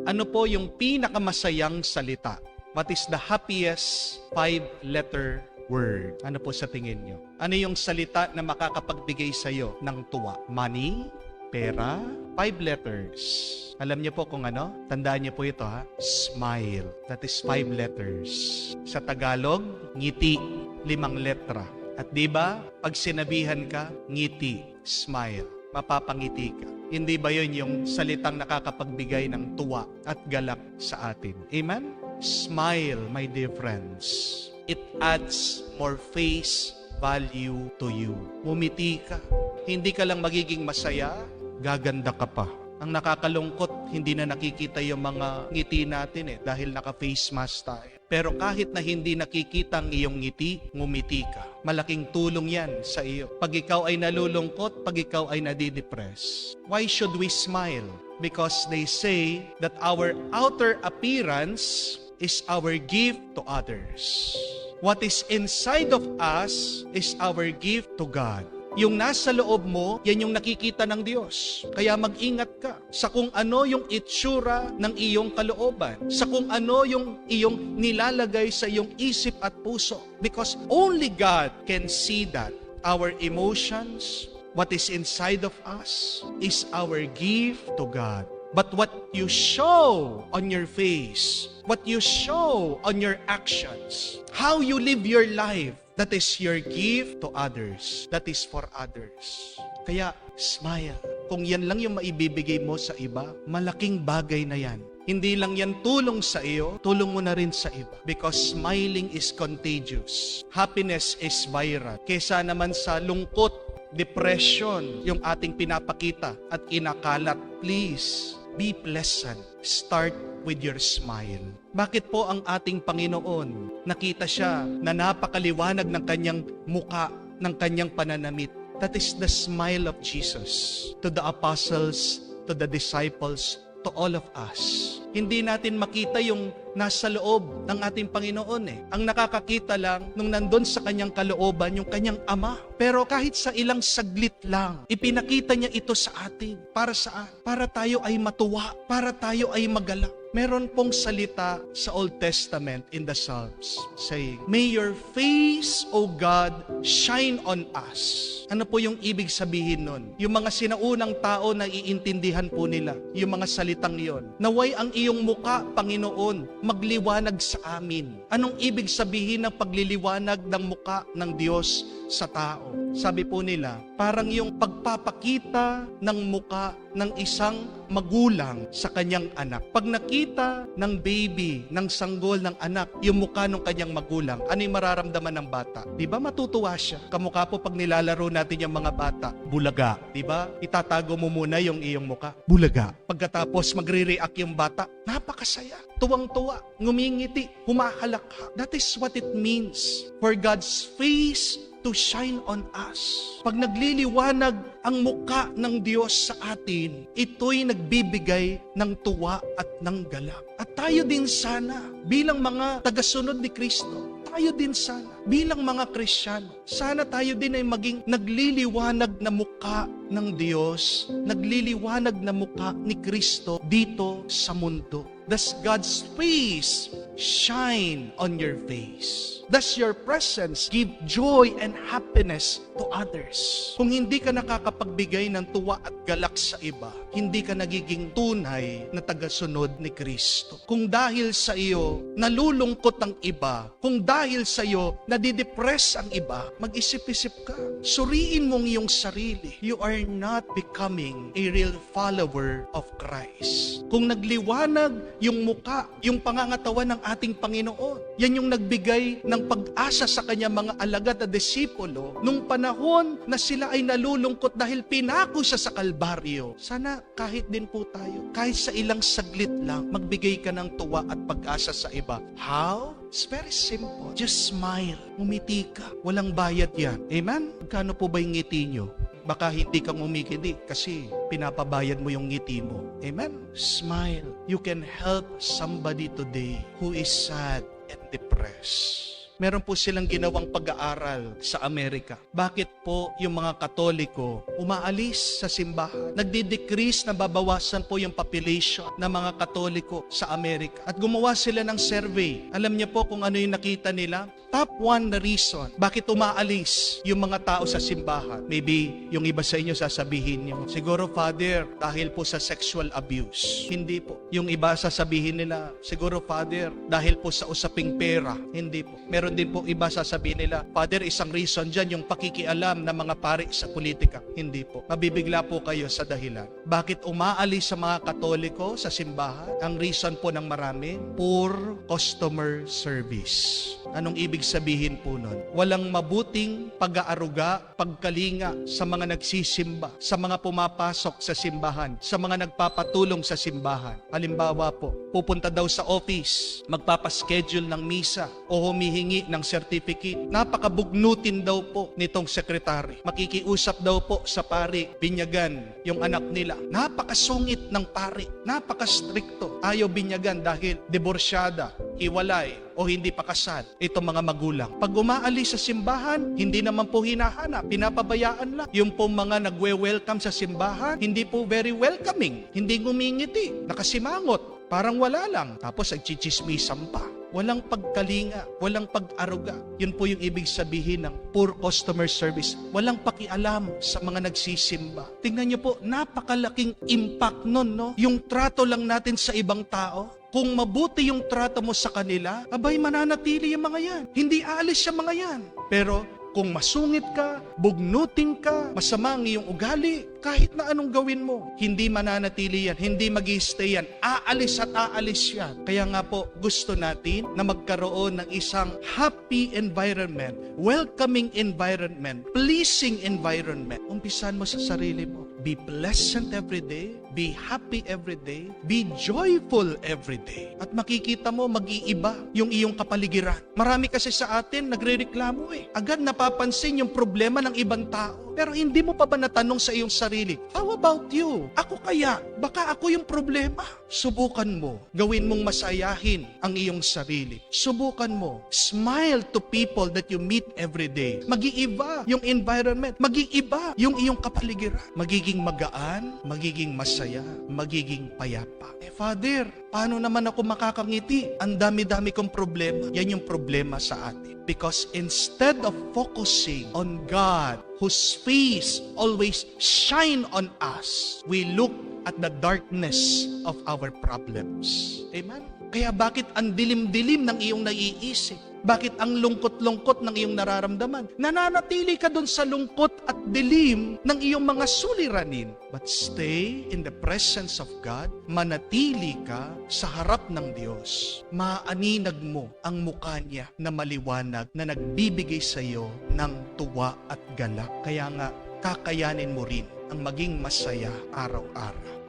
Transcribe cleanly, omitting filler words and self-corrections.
Ano po yung pinakamasayang salita? What is the happiest 5-letter word? Ano po sa tingin nyo? Ano yung salita na makakapagbigay sa'yo ng tuwa? Money? Pera? 5 letters. Alam niyo po kung ano? Tandaan niyo po ito ha. Smile. That is 5 letters. Sa Tagalog, ngiti. 5 letra. At di ba, pag sinabihan ka, ngiti, smile, mapapangiti ka. Hindi ba yun yung salitang nakakapagbigay ng tuwa at galak sa atin? Amen? Smile, my dear friends. It adds more face value to you. Mumiti ka. Hindi ka lang magiging masaya, gaganda ka pa. Ang nakakalungkot, hindi na nakikita yung mga ngiti natin dahil naka-face mask tayo. Pero kahit na hindi nakikita ang iyong ngiti, ngumiti ka. Malaking tulong yan sa iyo. Pag ikaw ay nalulungkot, pag ikaw ay nadidepress. Why should we smile? Because they say that our outer appearance is our gift to others. What is inside of us is our gift to God. Yung nasa loob mo, yan yung nakikita ng Diyos. Kaya mag-ingat ka sa kung ano yung itsura ng iyong kalooban, sa kung ano yung iyong nilalagay sa iyong isip at puso. Because only God can see that. Our emotions, what is inside of us, is our gift to God. But what you show on your face, what you show on your actions, how you live your life, that is your gift to others. That is for others. Kaya, smile. Kung yan lang yung maibibigay mo sa iba, malaking bagay na yan. Hindi lang yan tulong sa iyo, tulong mo na rin sa iba. Because smiling is contagious. Happiness is viral. Kesa naman sa lungkot, depression, yung ating pinapakita at kinakalat. Please, be pleasant. Start with your smile. Bakit po ang ating Panginoon, nakita siya na napakaliwanag ng kanyang muka, ng kanyang pananamit? That is the smile of Jesus to the apostles, to the disciples, to all of us. Hindi natin makita yung nasa loob ng ating Panginoon Ang nakakakita lang nung nandun sa kanyang kalooban, yung kanyang Ama. Pero kahit sa ilang saglit lang, ipinakita niya ito sa atin. Para saan? Para tayo ay matuwa, para tayo ay magalak. Meron pong salita sa Old Testament in the Psalms saying, "May your face, O God, shine on us." Ano po yung ibig sabihin nun? Yung mga sinaunang tao na iintindihan po nila, yung mga salitang yon. Naway ang iyong muka, Panginoon, magliwanag sa amin. Anong ibig sabihin ng pagliliwanag ng muka ng Diyos sa tao? Sabi po nila, parang yung pagpapakita ng muka ng isang magulang sa kanyang anak. Pag nakita ng baby, ng sanggol ng anak, yung mukha ng kanyang magulang, ano yung mararamdaman ng bata? Di ba matutuwa siya? Kamukha po pag nilalaro natin yung mga bata, bulaga. Di ba? Itatago mo muna yung iyong mukha, bulaga. Pagkatapos magre-react yung bata, napakasaya, tuwang-tuwa, ngumingiti, humahalakha. That is what it means for God's face to shine on us. Pag nagliliwanag ang muka ng Diyos sa atin, ito'y nagbibigay ng tuwa at ng galak. At tayo din sana, bilang mga tagasunod ni Kristo, tayo din sana, bilang mga Kristiyano, sana tayo din ay maging nagliliwanag na muka ng Diyos, nagliliwanag na muka ni Kristo dito sa mundo. Does God's face shine on your face? Does your presence give joy and happiness to others? Kung hindi ka nakakapagbigay ng tuwa at galak sa iba, hindi ka nagiging tunay na tagasunod ni Kristo. Kung dahil sa iyo nalulungkot ang iba, kung dahil sa iyo nadidepress ang iba, mag-isip-isip ka. Suriin mong iyong sarili. You are not becoming a real follower of Christ. Kung nagliwanag yung muka, yung pangangatawan ng ating Panginoon, yan yung nagbigay ng pag-asa sa kanyang mga alagad at disipulo nung panahon na sila ay nalulungkot dahil pinako siya sa Kalbaryo. Sana kahit din po tayo, kahit sa ilang saglit lang, magbigay ka ng tuwa at pag-asa sa iba. How? It's very simple. Just smile. Umiti ka. Walang bayad yan. Amen? Magkano po ba yung ngiti nyo? Baka hindi ka umikiti kasi pinapabayad mo yung ngiti mo. Amen? Smile. You can help somebody today who is sad and depressed. Meron po silang ginawang pag-aaral sa Amerika. Bakit po yung mga Katoliko umaalis sa simbahan? Nagdi-decrease, nababawasan po yung population ng mga Katoliko sa Amerika. At gumawa sila ng survey. Alam niyo po kung ano yung nakita nila? Top 1 na reason bakit umaalis yung mga tao sa simbahan. Maybe yung iba sa inyo sasabihin niyo, siguro Father, dahil po sa sexual abuse. Hindi po. Yung iba sasabihin nila, siguro Father, dahil po sa usaping pera. Hindi po. Meron din po iba sasabihin nila, Father, isang reason dyan yung pakikialam ng mga pari sa politika. Hindi po. Mabibigla po kayo sa dahilan. Bakit umaalis sa mga Katoliko sa simbahan? Ang reason po ng marami, poor customer service. Anong ibig sabihin po nun? Walang mabuting pag-aaruga, pagkalinga sa mga nagsisimba, sa mga pumapasok sa simbahan, sa mga nagpapatulong sa simbahan. Halimbawa po, pupunta daw sa office, magpapaschedule ng misa o humihingi ng certificate. Napakabugnutin daw po nitong sekretary. Makikiusap daw po sa pari, binyagan yung anak nila. Napakasungit ng pari, napakastrikto. Ayaw binyagan dahil diborsyada, hiwalay, o hindi pa kasal itong mga magulang. Pag umaalis sa simbahan, hindi naman po hinahanap, pinapabayaan lang. Yung po mga nagwe-welcome sa simbahan, hindi po very welcoming, hindi ngumingiti, nakasimangot, parang wala lang. Tapos nagchichismisan pa. Walang pagkalinga, walang pag-aruga. Yun po yung ibig sabihin ng poor customer service. Walang pakialam sa mga nagsisimba. Tingnan niyo po, napakalaking impact nun, no? Yung trato lang natin sa ibang tao. Kung mabuti yung trato mo sa kanila, abay mananatili yung mga yan. Hindi aalis yung mga yan. Pero kung masungit ka, bugnutin ka, masama ang iyong ugali, kahit na anong gawin mo, hindi mananatili yan, hindi mag-i-stay yan, aalis at aalis yan. Kaya nga po, gusto natin na magkaroon ng isang happy environment, welcoming environment, pleasing environment. Umpisan mo sa sarili mo. Be pleasant every day, be happy every day, be joyful every day. At makikita mo, mag-iiba yung iyong kapaligiran. Marami kasi sa atin nagrereklamo agad napapansin yung problema ng ibang tao. Pero hindi mo pa ba natanong sa iyong sarili, how about you? Ako kaya? Baka ako yung problema. Subukan mo. Gawin mong masayahin ang iyong sarili. Subukan mo. Smile to people that you meet every day. Mag-iiba yung environment. Mag-iiba yung iyong kapaligiran. Magiging magaan, magiging masaya, magiging payapa. Father, paano naman ako makakangiti? Ang dami-dami kong problema. Yan yung problema sa atin. Because instead of focusing on God, whose face always shine on us, we look at the darkness of our problems. Amen? Kaya bakit ang dilim-dilim ng iyong naiisip? Bakit ang lungkot-lungkot ng iyong nararamdaman? Nananatili ka dun sa lungkot at dilim ng iyong mga suliranin. But stay in the presence of God. Manatili ka sa harap ng Diyos. Maaninag mo ang mukha niya na maliwanag na nagbibigay sa iyo ng tuwa at galak. Kaya nga, kakayanin mo rin ang maging masaya araw-araw.